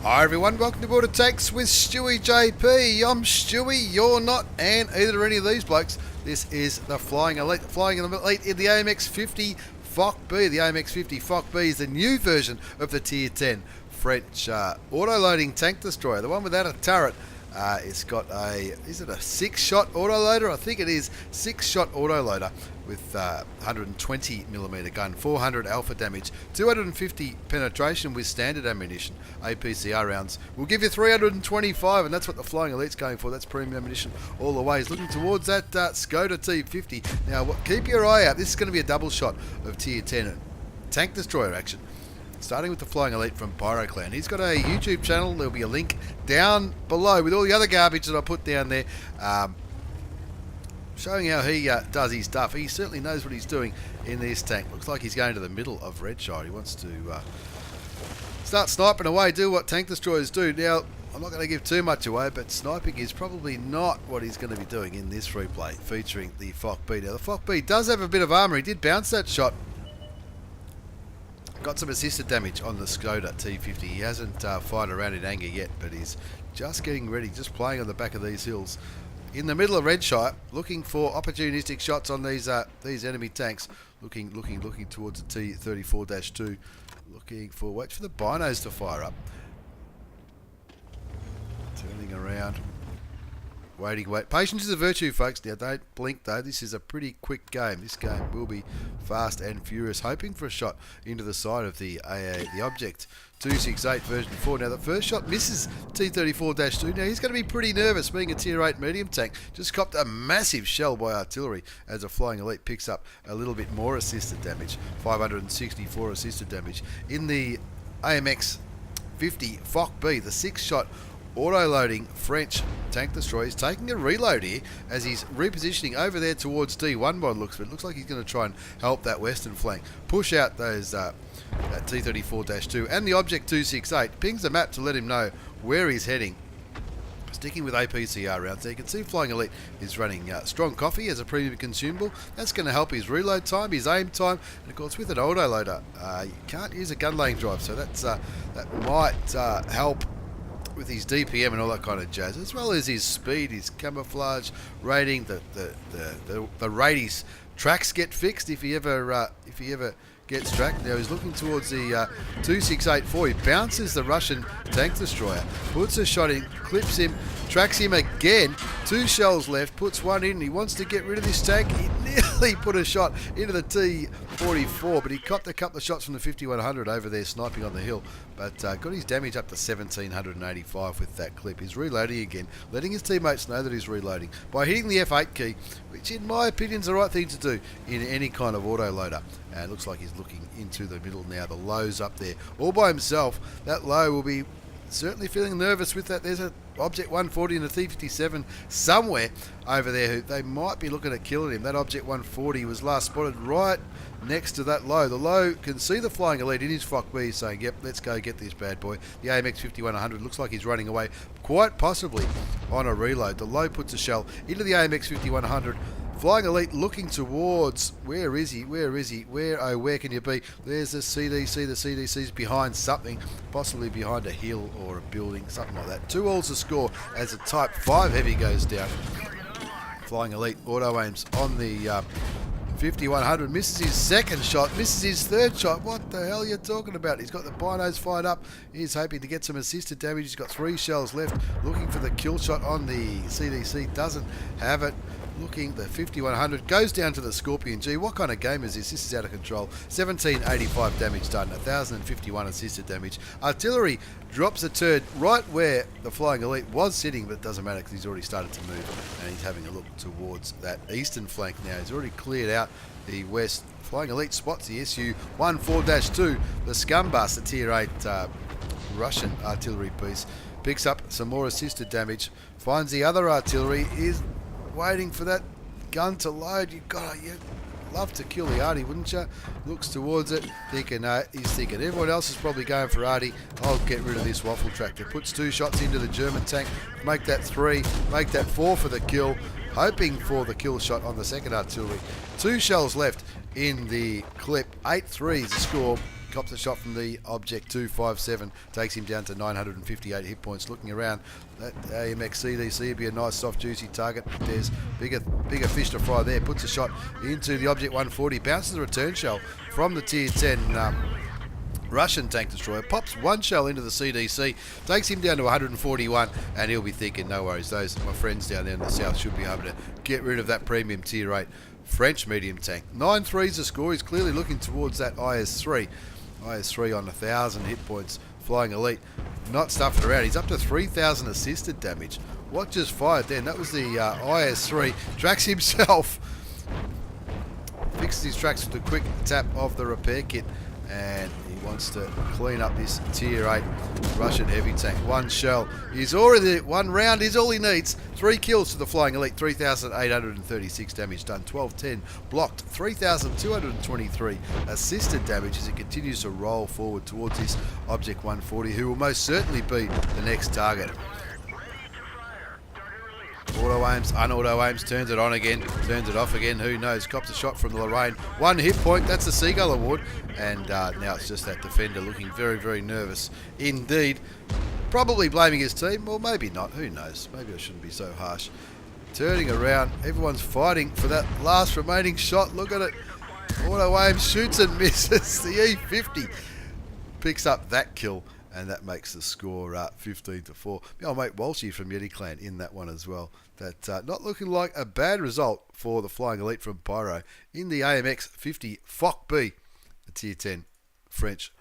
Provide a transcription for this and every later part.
Hi everyone, welcome to Border Takes with stewiejp. I'm Stewie, you're not, and either any of these blokes. This is the Flying Elite in the AMX 50 Foch B. The AMX 50 Foch B is the new version of the Tier 10 French Auto Loading Tank Destroyer, the one without a turret. It's got is it a 6-shot autoloader? I think it is 6-shot autoloader with 120mm gun, 400 alpha damage, 250 penetration with standard ammunition. APCR rounds will give you 325, and that's what the Flying Elite's going for. That's premium ammunition all the way. He's looking towards that Skoda T50. Now, keep your eye out. This is going to be a double shot of Tier 10 Tank Destroyer action. Starting with the Flying Elite from PyroClan. He's got a YouTube channel. There'll be a link down below with all the other garbage that I put down there, showing how he does his stuff. He certainly knows what he's doing in this tank. Looks like he's going to the middle of Redshire. He wants to start sniping away, do what tank destroyers do. Now, I'm not going to give too much away, but sniping is probably not what he's going to be doing in this replay featuring the Foch B. Now, the Foch B does have a bit of armour. He did bounce that shot. Got some assisted damage on the Skoda T50. He hasn't fired around in anger yet, but he's just getting ready, just playing on the back of these hills. In the middle of Redshire, looking for opportunistic shots on these enemy tanks. Looking towards the T34-2. Wait for the binos to fire up. Turning around. Wait. Patience is a virtue, folks. Now, don't blink, though. This is a pretty quick game. This game will be fast and furious. Hoping for a shot into the side of the Object 268 version 4. Now, the first shot misses T34-2. Now, he's going to be pretty nervous, being a Tier 8 medium tank. Just copped a massive shell by artillery as a Flying Elite picks up a little bit more assisted damage. 564 assisted damage. In the AMX 50 Foch B, the 6-shot auto-loading French tank destroyer. He's taking a reload here as he's repositioning over there towards D1 by looks, but it looks like he's going to try and help that western flank. Push out those that T34-2 and the Object 268. Pings the map to let him know where he's heading. Sticking with APCR rounds there, you can see Flying Elite is running Strong Coffee as a premium consumable. That's going to help his reload time, his aim time, and of course with an autoloader, you can't use a gun laying drive, so that might help with his DPM and all that kind of jazz, as well as his speed, his camouflage rating, the rate his tracks get fixed if he ever gets tracked. Now he's looking towards the 2684. He bounces the Russian tank destroyer, puts a shot in, clips him, tracks him again. 2 shells left, puts one in. He wants to get rid of this tank. He nearly put a shot into the T44, but he copped a couple of shots from the 5100 over there sniping on the hill, but got his damage up to 1785 with that clip. He's reloading again, letting his teammates know that he's reloading by hitting the F8 key, which in my opinion is the right thing to do in any kind of autoloader. And it looks like he's looking into the middle now. The low's up there all by himself. That low will be certainly feeling nervous with that. There's a Object 140 and a T57 somewhere over there who they might be looking at killing him. That Object 140 was last spotted right next to that low. The low can see the Flying Elite in his Foch B saying, yep, let's go get this bad boy. The AMX 5100 looks like he's running away, quite possibly on a reload. The low puts a shell into the AMX 5100. Flying Elite looking towards, where is he? Where can you be? There's the CDC. The CDC's behind something, possibly behind a hill or a building, something like that. 2 alls to score as a Type 5 heavy goes down. Flying Elite auto aims on the 5100, misses his second shot, misses his third shot. What the hell are you talking about? He's got the binos fired up. He's hoping to get some assisted damage. He's got 3 shells left, looking for the kill shot on the CDC. Doesn't have it. Looking, the 5100 goes down to the Scorpion G. What kind of game is this? This is out of control. 1785 damage done, 1051 assisted damage. Artillery drops a turd right where the Flying Elite was sitting, but it doesn't matter because he's already started to move and he's having a look towards that eastern flank now. He's already cleared out the west. Flying Elite spots the Su-14-2, the Scumbus, the Tier 8 Russian artillery piece. Picks up some more assisted damage, finds the other artillery, is waiting for that gun to load. You'd love to kill the Artie, wouldn't you? Looks towards it, thinking, he's thinking, everyone else is probably going for Artie. I'll get rid of this waffle tractor. Puts 2 shots into the German tank, make that 3, make that 4 for the kill. Hoping for the kill shot on the second artillery. 2 shells left in the clip. 8-3 is the score. cops a shot from the Object 257, takes him down to 958 hit points. Looking around, that AMX CDC would be a nice, soft, juicy target. There's bigger fish to fry there. Puts a shot into the Object 140, bounces a return shell from the Tier 10 Russian tank destroyer, pops one shell into the CDC, takes him down to 141, and he'll be thinking, no worries, those my friends down there in the south should be able to get rid of that premium Tier 8 French medium tank. 9-3's the score. He's clearly looking towards that IS-3. IS-3 on 1,000 hit points. Flying Elite, not stuffing around. He's up to 3,000 assisted damage. What just fired then? That was the IS-3. Tracks himself. Fixes his tracks with a quick tap of the repair kit. And he wants to clean up this Tier 8 Russian heavy tank. One shell. He's already, one round is all he needs. 3 kills to the Flying Elite. 3,836 damage done. 1210 blocked. 3,223 assisted damage as it continues to roll forward towards this Object 140, who will most certainly be the next target. Auto aims, unauto aims, turns it on again, turns it off again, who knows. Cops a shot from the Lorraine. 1 hit point, that's the Seagull Award. And now it's just that defender looking very, very nervous indeed. Probably blaming his team, or maybe not, who knows. Maybe I shouldn't be so harsh. Turning around, everyone's fighting for that last remaining shot. Look at it. Auto aims, shoots and misses. The E50 picks up that kill. And that makes the score 15-4. My old mate Walshy from Yeti Clan in that one as well. That not looking like a bad result for the Flying Elite from Pyro in the AMX 50 Foch B, the Tier 10 French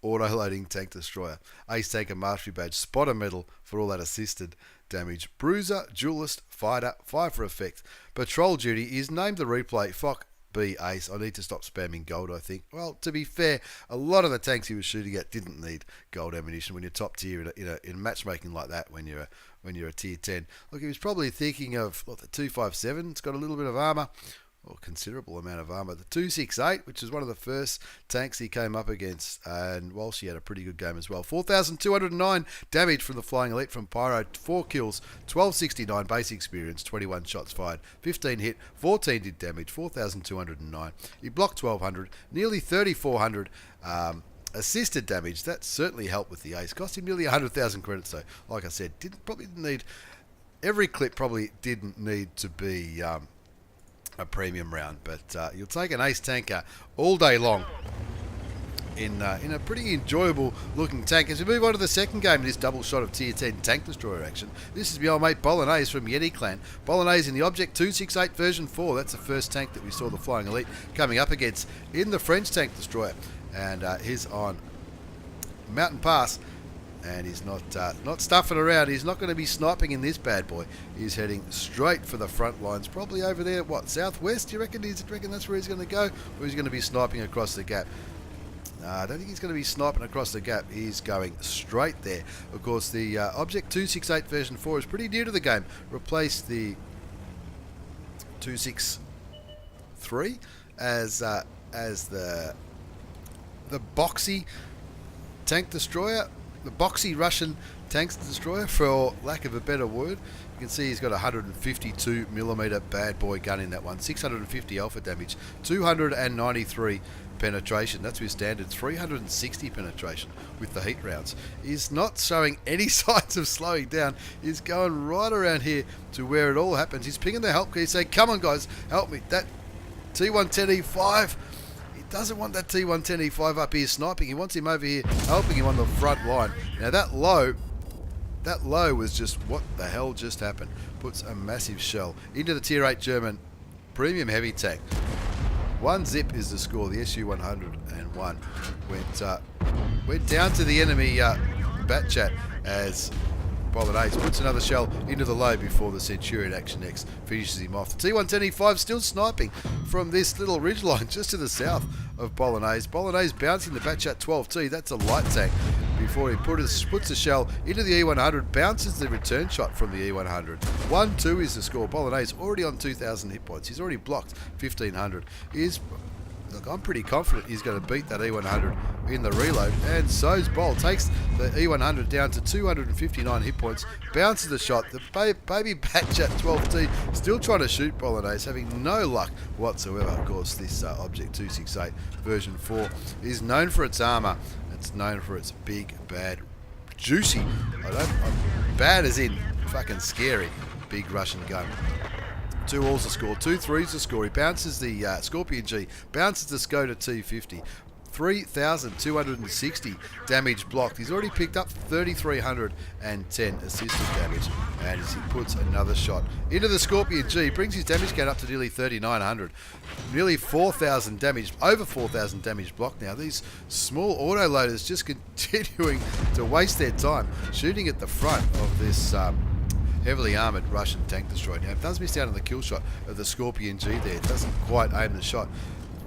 Auto Loading Tank Destroyer. Ace Tanker Mastery Badge, Spotter Medal for all that assisted damage. Bruiser, Duelist, Fighter, 5 for effect. Patrol Duty is named the replay Foch B Ace. I need to stop spamming gold, I think. Well, to be fair, a lot of the tanks he was shooting at didn't need gold ammunition when you're top tier in matchmaking like that when you're a Tier 10. Look, he was probably thinking of the 257. It's got a little bit of armor, or considerable amount of armor. The 268, which is one of the first tanks he came up against, and Walsh, he had a pretty good game as well. 4,209 damage from the Flying Elite from Pyro, 4 kills, 1269 base experience, 21 shots fired, 15 hit, 14 did damage, 4,209. He blocked 1,200, nearly 3,400 assisted damage. That certainly helped with the ace. Cost him nearly 100,000 credits though. Like I said, probably didn't need, every clip probably didn't need to be a premium round, but you'll take an ace tanker all day long in a pretty enjoyable looking tank. As we move on to the second game of this double shot of Tier 10 tank destroyer action, this is my old mate Bolagnaise from Yeti Clan. Bolagnaise in the Object 268 version 4. That's the first tank that we saw the Flying Elite coming up against in the French tank destroyer, and he's on Mountain Pass. And he's not stuffing around. He's not going to be sniping in this bad boy. He's heading straight for the front lines, probably over there, southwest? Do you reckon? That's where he's going to go? Or he's going to be sniping across the gap? I don't think he's going to be sniping across the gap. He's going straight there. Of course, the Object 268 version 4 is pretty new to the game. Replaced the 263 as the boxy tank destroyer. The boxy Russian tanks destroyer, for lack of a better word. You can see he's got a 152mm bad boy gun in that one, 650 alpha damage, 293 penetration. That's with standard, 360 penetration with the heat rounds. He's not showing any signs of slowing down. He's going right around here to where it all happens. He's pinging the help key, saying, "Come on, guys, help me." That T110E5. Doesn't want that T110E5 up here sniping. He wants him over here helping him on the front line. Now that low was just, what the hell just happened? Puts a massive shell into the Tier 8 German premium heavy tank. 1 zip is the score. The SU-101 went down to the enemy bat chat as Bolagnaise puts another shell into the low before the Centurion Action X finishes him off. The T110E5 still sniping from this little ridgeline just to the south of Bolagnaise. Bolagnaise bouncing the Batchat 12T, that's a light tank, before he puts a shell into the E100, bounces the return shot from the E100. 1-2 is the score. Bolagnaise already on 2,000 hit points. He's already blocked 1,500. Look, I'm pretty confident he's going to beat that E100 in the reload, and so's Bol. Takes the E100 down to 259 hit points, bounces the shot. The baby Batchat 12T still trying to shoot Bolagnaise, having no luck whatsoever. Of course, this Object 268 version 4 is known for its armour. It's known for its big, bad, juicy, bad as in fucking scary, big Russian gun. 2 alls to score, 2 threes to score. He bounces the Scorpion G, bounces the Skoda T50. 3,260 damage blocked. He's already picked up 3,310 assisted damage, and as he puts another shot into the Scorpion G, brings his damage count up to nearly 3,900. Nearly 4,000 damage, over 4,000 damage blocked now. These small auto loaders just continuing to waste their time shooting at the front of this heavily armoured Russian tank destroyer. Now, it does miss out on the kill shot of the Scorpion G there. It doesn't quite aim the shot.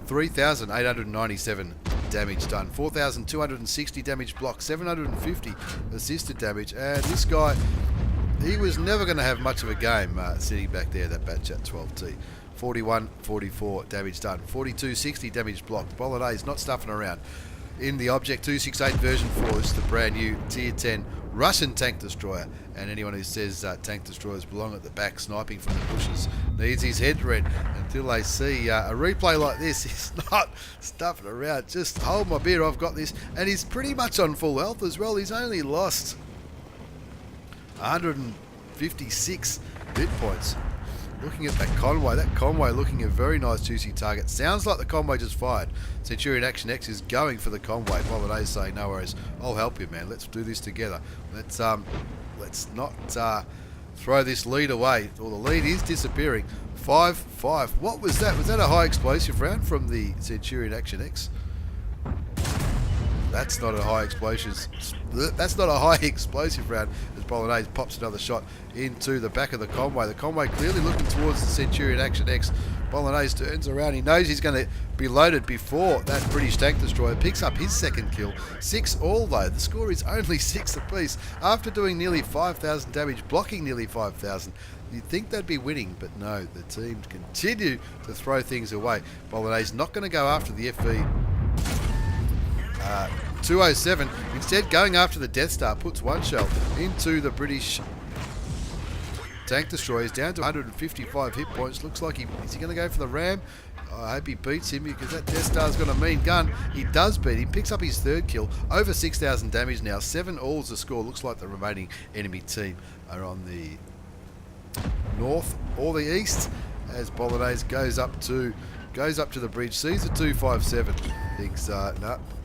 3,897 damage done. 4,260 damage blocked. 750 assisted damage. And this guy, he was never going to have much of a game sitting back there, that Batchat 12T. 4144 damage done. 4260 damage blocked. Bolagnaise not stuffing around. In the Object 268 version 4, this is the brand new Tier 10 Russian tank destroyer, and anyone who says tank destroyers belong at the back sniping from the bushes needs his head read until they see a replay like this. He's not stuffing around. Just hold my beer, I've got this. And he's pretty much on full health as well. He's only lost 156 hit points. Looking at that Conway looking a very nice juicy target. Sounds like the Conway just fired. Centurion Action X is going for the Conway. Bolagnaise saying, no worries, I'll help you, man. Let's do this together. Let's not throw this lead away. Well, the lead is disappearing. 5-5. What was that? Was that a high explosive round from the Centurion Action X? That's not a high explosive. That's not a high explosive round. As Bolagnaise pops another shot into the back of the Conway. The Conway clearly looking towards the Centurion Action X. Bolagnaise turns around. He knows he's going to be loaded before that British tank destroyer picks up his second kill. 6 all though. The score is only 6 apiece. After doing nearly 5,000 damage, blocking nearly 5,000. You'd think they'd be winning, but no. The teams continue to throw things away. Bolagnaise not going to go after the FV 207, instead going after the Death Star, puts one shell into the British tank destroyer. He's down to 155 hit points. Looks like is he going to go for the ram? I hope he beats him, because that Death Star's got a mean gun. He does beat him, picks up his third kill, over 6,000 damage now, 7 alls to score. Looks like the remaining enemy team are on the north or the east, as Bolagnaise goes up to the bridge, sees a 257,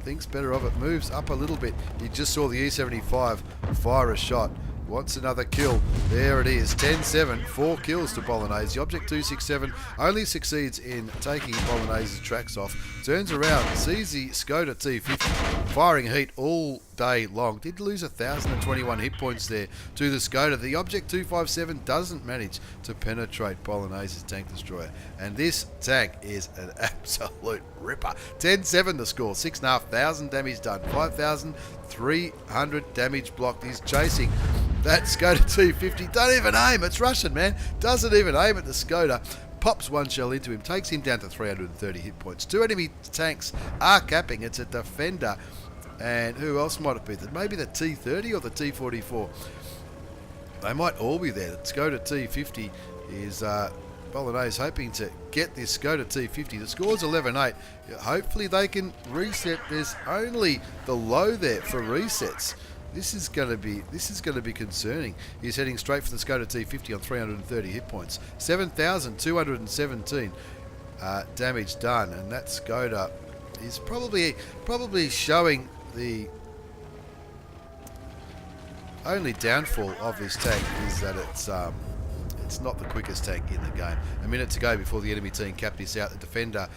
thinks better of it, moves up a little bit. You just saw the E75 fire a shot. Wants another kill. There it is. 10-7. 4 kills to Bolagnaise. The Object 267 only succeeds in taking Bolognaise's tracks off. Turns around, sees the Skoda T50 firing heat all day long. Did lose 1,021 hit points there to the Skoda. The Object 257 doesn't manage to penetrate Bolognaise's tank destroyer. And this tank is an absolute ripper. 10-7 the score. 6,500 damage done. 5,300 damage blocked. He's chasing that Skoda T50. Don't even aim. It's Russian, man. Doesn't even aim at the Skoda. Pops one shell into him. Takes him down to 330 hit points. 2 enemy tanks are capping. It's a Defender. And who else might it be? Maybe the T30 or the T44. They might all be there. The Skoda T50 is Bolagnaise hoping to get this Skoda T50. The score's 11-8. Hopefully they can reset. There's only the low there for resets. This is going to be concerning. He's heading straight for the Skoda T50 on 330 hit points. 7,217 damage done, and that Skoda is probably showing the only downfall of this tank is that it's not the quickest tank in the game. A minute to go before the enemy team cap this out. The Defender,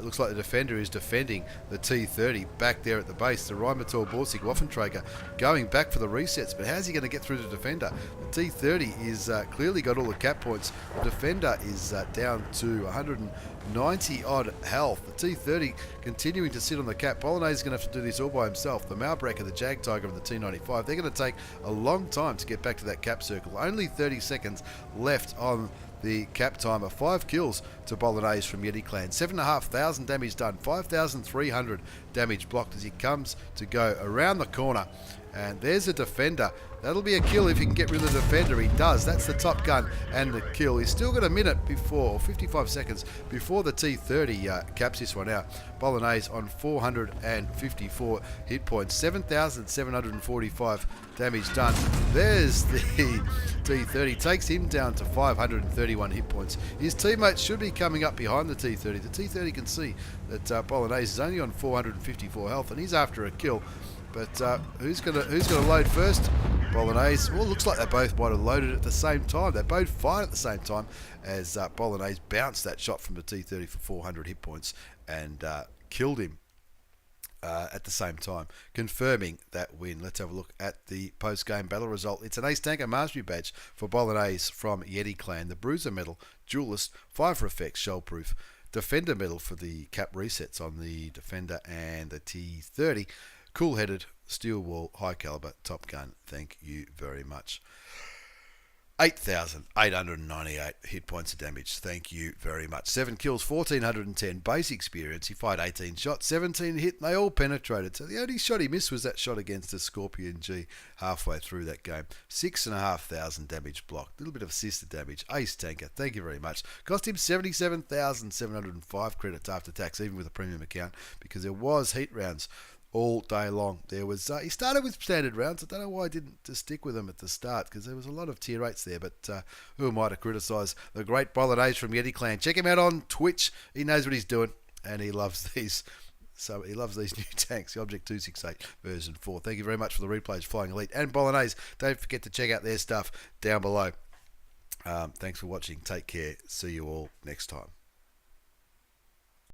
looks like the Defender is defending the T30 back there at the base. The Rheinmetall Borsig Waffenträger going back for the resets, but how's he going to get through the Defender? The T30 is clearly got all the cap points. The Defender is down to 190 odd health. The T30 continuing to sit on the cap. Bolagnaise is going to have to do this all by himself. The Malbreaker, the Jag Tiger, and the T95, they're going to take a long time to get back to that cap circle. Only 30 seconds left on the cap timer. 5 kills to Bolagnaise from Yeti Clan. 7,500 damage done. 5,300 damage blocked as he comes to go around the corner. And there's a defender. That'll be a kill if he can get rid of the defender. He does. That's the top gun and the kill. He's still got a minute before, or 55 seconds before the T30 caps this one out. Bolagnaise on 454 hit points. 7,745 damage done. There's the T30. Takes him down to 531 hit points. His teammates should be coming up behind the T30. The T30 can see that Bolagnaise is only on 454 health, and he's after a kill. But who's gonna load first? Bolagnaise. Well, it looks like they both might have loaded at the same time. They both fired at the same time as Bolagnaise bounced that shot from the T30 for 400 hit points and killed him at the same time, confirming that win. Let's have a look at the post-game battle result. It's an Ace Tanker Mastery Badge for Bolagnaise from Yeti Clan. The Bruiser Medal, Duelist, 5 for effects, Shellproof. Defender Medal for the cap resets on the Defender and the T30. Cool-headed, steel wall, high caliber, top gun. Thank you very much. 8,898 hit points of damage. Thank you very much. 7 kills, 1,410 base experience. He fired 18 shots, 17 hit, and they all penetrated. So the only shot he missed was that shot against the Scorpion G halfway through that game. 6,500 damage blocked. A little bit of assisted damage. Ace Tanker, thank you very much. Cost him 77,705 credits after tax, even with a premium account, because there was heat rounds all day long. There was he started with standard rounds. I don't know why I didn't just stick with them at the start, because there was a lot of tier 8s there, but who am I to criticise the great Bolagnaise from Yeti Clan? Check him out on Twitch. He knows what he's doing, and he loves these. So he loves these new tanks, the Object 268 version 4. Thank you very much for the replays, Flying Elite and Bolagnaise. Don't forget to check out their stuff down below. Thanks for watching. Take care. See you all next time.